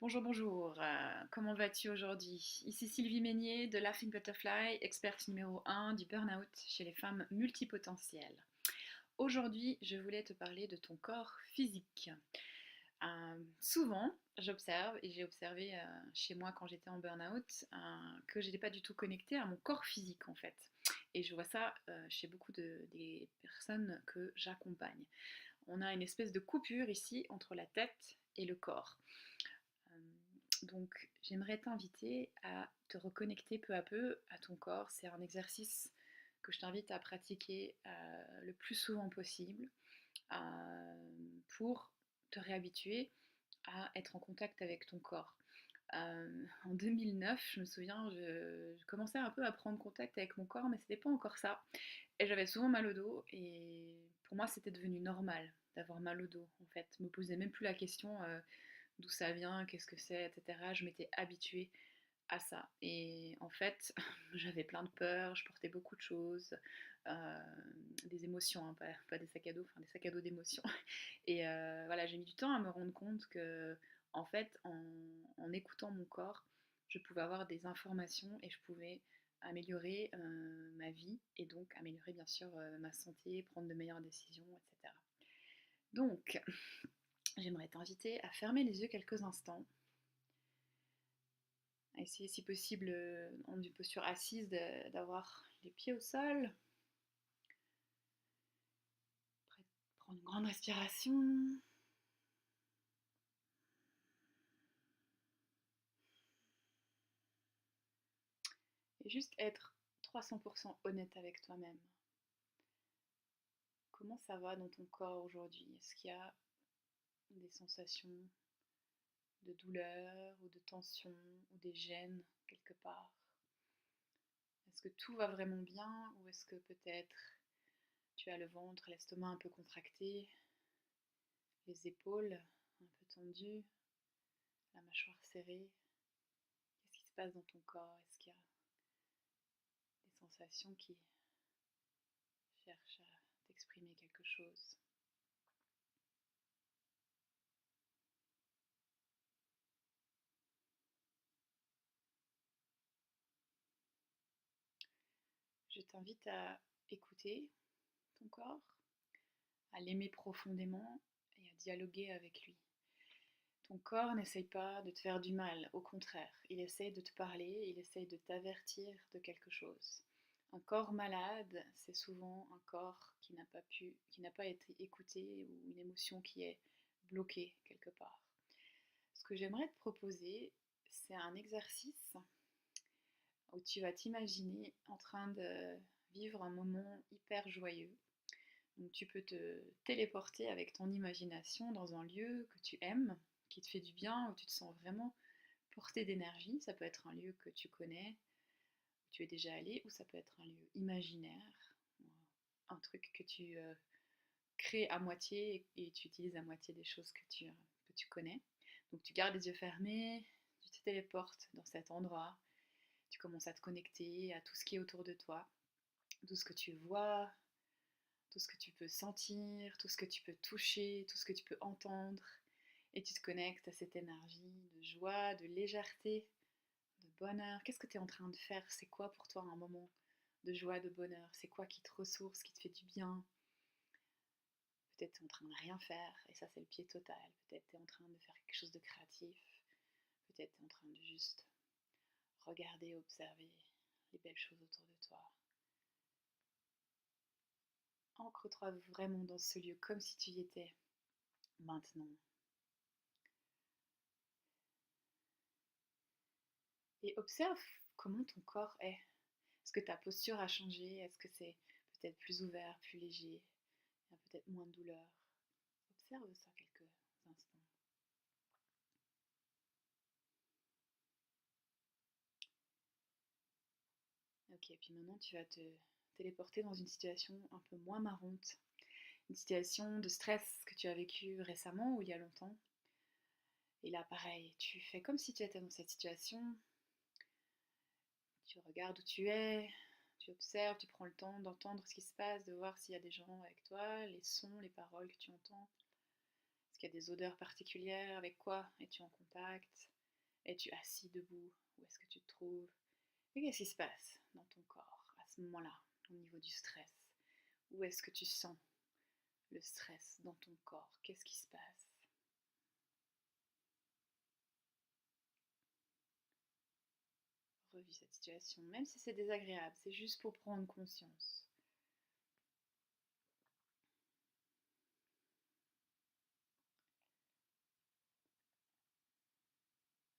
Bonjour, bonjour. Comment vas-tu aujourd'hui? Ici Sylvie Meignet de Laughing Butterfly, experte numéro 1 du burn-out chez les femmes multipotentielles. Aujourd'hui, je voulais te parler de ton corps physique. Souvent, j'observe, et j'ai observé chez moi quand j'étais en burn-out, que je n'étais pas du tout connectée à mon corps physique en fait. Et je vois ça chez beaucoup des personnes que j'accompagne. On a une espèce de coupure ici entre la tête et le corps. Donc, j'aimerais t'inviter à te reconnecter peu à peu à ton corps. C'est un exercice que je t'invite à pratiquer le plus souvent possible pour te réhabituer à être en contact avec ton corps. En 2009, je me souviens, je commençais un peu à prendre contact avec mon corps, mais c'était pas encore ça. Et j'avais souvent mal au dos, et pour moi, c'était devenu normal d'avoir mal au dos. En fait, je me posais même plus la question d'où ça vient, qu'est-ce que c'est, etc. Je m'étais habituée à ça. Et en fait, j'avais plein de peurs, je portais beaucoup de choses, euh, des émotions, hein, pas des sacs à dos, enfin des sacs à dos d'émotions. Et voilà, j'ai mis du temps à me rendre compte que, en fait, en écoutant mon corps, je pouvais avoir des informations et je pouvais améliorer ma vie et donc améliorer bien sûr ma santé, prendre de meilleures décisions, etc. Donc, j'aimerais t'inviter à fermer les yeux quelques instants, à essayer si possible en une posture assise d'avoir les pieds au sol. Prendre une grande respiration. Et juste être 300% honnête avec toi-même. Comment ça va dans ton corps aujourd'hui? Est-ce qu'il y a des sensations de douleur ou de tension ou des gênes quelque part? Est-ce que tout va vraiment bien ou est-ce que peut-être tu as le ventre, l'estomac un peu contracté, les épaules un peu tendues, la mâchoire serrée? Qu'est-ce qui se passe dans ton corps? Est-ce qu'il y a des sensations qui cherchent à t'exprimer quelque chose? Je t'invite à écouter ton corps, à l'aimer profondément et à dialoguer avec lui. Ton corps n'essaye pas de te faire du mal, au contraire, il essaye de te parler, il essaye de t'avertir de quelque chose. Un corps malade, c'est souvent un corps qui n'a pas été écouté ou une émotion qui est bloquée quelque part. Ce que j'aimerais te proposer, c'est un exercice où tu vas t'imaginer en train de vivre un moment hyper joyeux. Donc tu peux te téléporter avec ton imagination dans un lieu que tu aimes, qui te fait du bien, où tu te sens vraiment porté d'énergie. Ça peut être un lieu que tu connais, où tu es déjà allé, ou ça peut être un lieu imaginaire, un truc que tu crées à moitié et tu utilises à moitié des choses que tu connais. Donc tu gardes les yeux fermés, tu te téléportes dans cet endroit, tu commences à te connecter à tout ce qui est autour de toi, tout ce que tu vois, tout ce que tu peux sentir, tout ce que tu peux toucher, tout ce que tu peux entendre. Et tu te connectes à cette énergie de joie, de légèreté, de bonheur. Qu'est-ce que tu es en train de faire? C'est quoi pour toi un moment de joie, de bonheur? C'est quoi qui te ressource, qui te fait du bien? Peut-être tu es en train de rien faire, et ça c'est le pied total. Peut-être tu es en train de faire quelque chose de créatif. Peut-être tu es en train de juste regarder, observer les belles choses autour de toi. Ancre-toi vraiment dans ce lieu comme si tu y étais maintenant. Et observe comment ton corps est. Est-ce que ta posture a changé? Est-ce que c'est peut-être plus ouvert, plus léger? Il y a peut-être moins de douleur. Observe ça quelques instants. Ok, puis maintenant tu vas te téléporter dans une situation un peu moins marrante. Une situation de stress que tu as vécu récemment ou il y a longtemps. Et là, pareil, tu fais comme si tu étais dans cette situation. Tu regardes où tu es, tu observes, tu prends le temps d'entendre ce qui se passe, de voir s'il y a des gens avec toi, les sons, les paroles que tu entends. qu'il y a des odeurs particulières? Avec quoi es-tu en contact? Es-tu assis, debout? Où est-ce que tu te trouves? Et qu'est-ce qui se passe dans ton corps à ce moment-là, au niveau du stress? Où est-ce que tu sens le stress dans ton corps? Qu'est-ce qui se passe? Revis cette situation, même si c'est désagréable, c'est juste pour prendre conscience.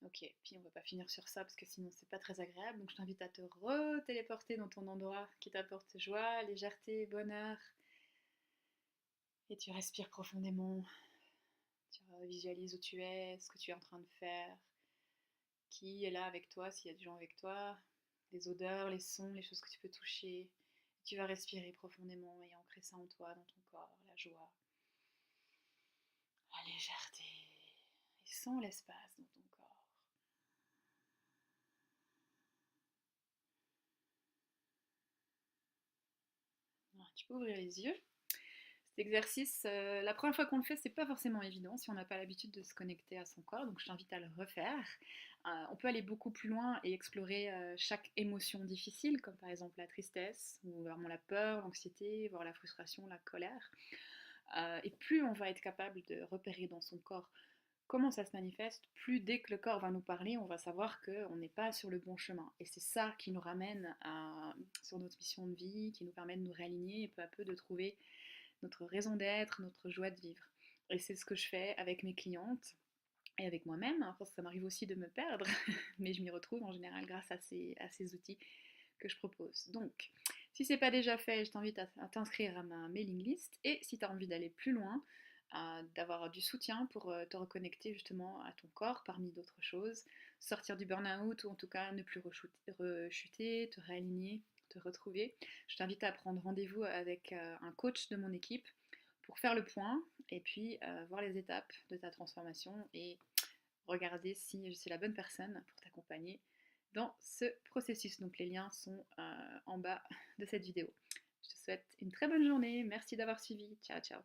Ok, puis on va pas finir sur ça parce que sinon c'est pas très agréable. Donc je t'invite à te re-téléporter dans ton endroit qui t'apporte joie, légèreté, bonheur. Et tu respires profondément. Tu visualises où tu es, ce que tu es en train de faire, qui est là avec toi, s'il y a des gens avec toi, les odeurs, les sons, les choses que tu peux toucher. Tu vas respirer profondément et ancrer ça en toi, dans ton corps, la joie, la légèreté. Et sens l'espace dans ton corps. Tu peux ouvrir les yeux. Cet exercice, la première fois qu'on le fait, c'est pas forcément évident si on n'a pas l'habitude de se connecter à son corps, donc je t'invite à le refaire. On peut aller beaucoup plus loin et explorer chaque émotion difficile, comme par exemple la tristesse, ou vraiment la peur, l'anxiété, voire la frustration, la colère. Et plus on va être capable de repérer dans son corps comment ça se manifeste, plus dès que le corps va nous parler, on va savoir qu'on n'est pas sur le bon chemin. Et c'est ça qui nous ramène sur notre mission de vie, qui nous permet de nous réaligner et peu à peu de trouver notre raison d'être, notre joie de vivre. Et c'est ce que je fais avec mes clientes et avec moi-même. Hein, parce que ça m'arrive aussi de me perdre, mais je m'y retrouve en général grâce à ces outils que je propose. Donc, si ce n'est pas déjà fait, je t'invite à t'inscrire à ma mailing list. Et si tu as envie d'aller plus loin, d'avoir du soutien pour te reconnecter justement à ton corps parmi d'autres choses, sortir du burn-out ou en tout cas ne plus rechuter, te réaligner, te retrouver, je t'invite à prendre rendez-vous avec un coach de mon équipe pour faire le point et puis voir les étapes de ta transformation et regarder si je suis la bonne personne pour t'accompagner dans ce processus. Donc les liens sont en bas de cette vidéo. Je te souhaite une très bonne journée. Merci d'avoir suivi. Ciao, ciao.